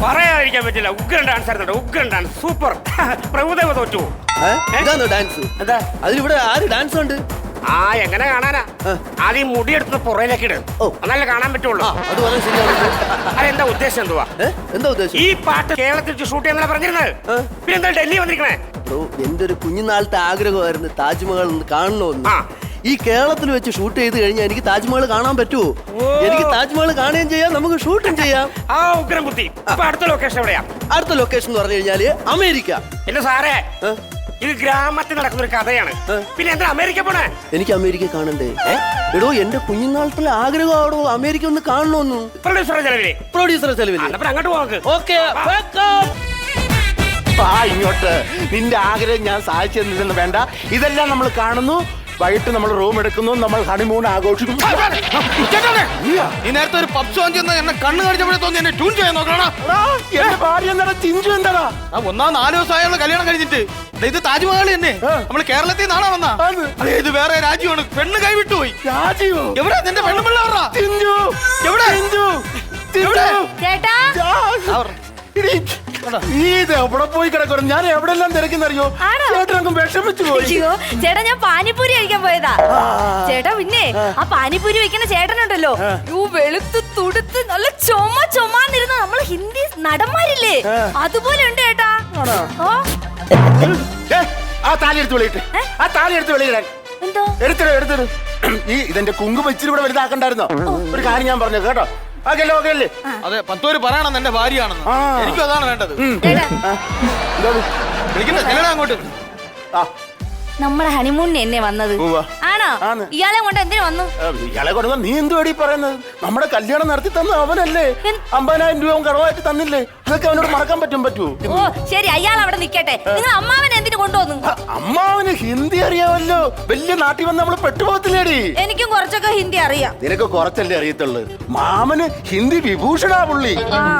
പറയാതിരിക്കാൻ പറ്റില്ല. ഉഗ്രൻ ഡാൻസ് ആയിരുന്നു, ഉഗ്രൻ ഡാൻസ്, സൂപ്പർ. പ്രഭുദേവ തോറ്റു. ഇതാണോ ഡാൻസ്? എന്താ അതിലിവിടെ ആര് ഡാൻസ് ഉണ്ട്? ആ എങ്ങനെ കാണാനാ? ആദ്യം മുടിയെടുത്ത് പുറയിലേക്ക് ഇട്, എന്നാലേ കാണാൻ പറ്റുള്ളൂ. അത് വളരെ ശരിയാണ്. അതെന്താ ഉദ്ദേശം എന്തുവാ? എന്താ ഉദ്ദേശം? ഈ പാട്ട് കേരളത്തിൽ ഷൂട്ട് ചെയ്യാൻ പറഞ്ഞിരുന്നത്, പിന്നെ എന്താ ഡൽഹി വന്നിരിക്കണേ? എന്റെ ഒരു കുഞ്ഞുനാളത്തെ ആഗ്രഹമായിരുന്നു താജ്മഹൽ ഒന്ന് കാണണമെന്ന്. ഈ കേരളത്തിൽ വെച്ച് ഷൂട്ട് ചെയ്ത് കഴിഞ്ഞാൽ എനിക്ക് താജ്മഹൽ കാണാൻ പറ്റുമോ? എനിക്ക് താജ്മഹൽ കാണുകയും ചെയ്യാം, നമുക്ക് ഷൂട്ടും ചെയ്യാം. ആ ഉഗ്രം ബുദ്ധി. അപ്പൊ അടുത്ത ലൊക്കേഷൻ എവിടെയാ? അടുത്ത ലൊക്കേഷൻ എന്ന് പറഞ്ഞു കഴിഞ്ഞാല് അമേരിക്ക. എന്റെ സാറേ, ഇത് ഗ്രാമത്തിൽ നടക്കുന്ന ഒരു കഥയാണ്, പിന്നെ എന്താ അമേരിക്ക പോണേ? എനിക്ക് അമേരിക്ക കാണണ്ടേ? എടോ എന്റെ കുഞ്ഞുനാളത്തിലെ ആഗ്രഹമാണോ അമേരിക്ക ഒന്ന് കാണണമെന്നു. പ്രൊഡ്യൂസറെ ചെലവില്. പ്രൊഡ്യൂസറെ ചെലവില്. അങ്ങോട്ട് പോകാം. ഓക്കെ, ഇങ്ങോട്ട്. നിന്റെ ആഗ്രഹം ഞാൻ സാധിച്ചു തന്നില്ലെന്ന് വേണ്ട. ഇതെല്ലാം നമ്മൾ കാണുന്നു. വൈകിട്ട് നമ്മൾ റൂം എടുക്കുന്നു, നമ്മൾ ഹണിമൂൺ ആഘോഷിക്കുന്നു. ഈ നേരത്തെ ഒരു പബ്സ് വാങ്ങിച്ചെന്ന് എന്നെ കണ്ണു കാണിച്ചപ്പോഴേ തോന്നി എന്നെ ട്യൂൺ ചെയ്യാൻ നോക്കണ. എന്റെ ഭാര്യ എന്താ ചിഞ്ചു എന്താടാ? ഒന്നാം 4 ദിവസമായുള്ള കല്യാണം കഴിഞ്ഞിട്ട് ഇത് താജ്മഹൽ തന്നെ. നമ്മൾ കേരളത്തിൽ നിന്നാണോ വന്നാ? ഇത് വേറെ രാജ്യമാണ്. പെണ്ണ് കൈവിട്ടുപോയി. രാജീവോ? എവിടെ നിന്റെ പെണ്ണുപിള്ള? ചിഞ്ചു എവിടെ? എവിടെ? ചേട്ടാ ഇത് എവിടെ പോയി കിടക്കണം? ഞാൻ എവിടെല്ലാം തിരക്കുന്നറിയോ? ചേട്ടനൊക്കെ വിഷമിച്ചു പോയി. അയ്യോ ചേട്ടാ, ഞാൻ പാനിപ്പൂരി കഴിക്കാൻ പോയതാ. ചേട്ടാ പിന്നെ ആ പാനിപ്പൂരി വെക്കുന്ന ചേട്ടനുണ്ടല്ലോ, വെളുത്ത് തുടുത്ത് നല്ല ചൊമാന്നിരുന്ന നമ്മള് ഹിന്ദി നടന്മാരില്ലേ, അതുപോലെ ഉണ്ട് ചേട്ടാ. ആ താലി എടുത്ത് വെളിയിട്ട്. ആ താലി എടുത്ത് വെളിയിടാൻ. എന്തോ എടുത്തിട്. ഈ ഇതെന്റെ കുങ്കുമ ഇച്ചിരി കൂടെ വലുതാക്കണ്ടായിരുന്നോ? ഒരു കാര്യം ഞാൻ പറഞ്ഞു കേട്ടോ. അതെ, 10 പേര് പറയണം എന്റെ ഭാര്യയാണെന്ന്. എനിക്കും അതാണ് വേണ്ടത്. വിളിക്കണ്ട അങ്ങോട്ട്. നമ്മുടെ ഹണിമൂണിന് എന്നെ വന്നത് ആണോ? ഇയാളെ കൊണ്ട് എന്തിനു വന്നു? ഇയാളെ കൊണ്ട് നീ എന്തുവാടി പറയുന്നത്? നമ്മുടെ കല്യാണം നടത്തി തന്ന അവനല്ലേ? 50,000 രൂപ കടമായിട്ട് തന്നില്ലേ? അതൊക്കെ അവനോട് മറക്കാൻ പറ്റൂ? ഓ ശരി, അയാൾ അവിടെ നിക്കട്ടെ. നിങ്ങൾ അമ്മാവൻ എന്തിനു കൊണ്ടുവന്നു? അമ്മാവന് ഹിന്ദി അറിയാമല്ലോ. വലിയ നാട്ടിൽ വന്ന് നമ്മള് പെട്ടുപോകത്തില്ലേടി? എനിക്കും കുറച്ചൊക്കെ ഹിന്ദി അറിയാം. നിനക്ക് കുറച്ചല്ലേ അറിയത്തുള്ളു. മാമന് ഹിന്ദി വിഭൂഷണാ പുള്ളി.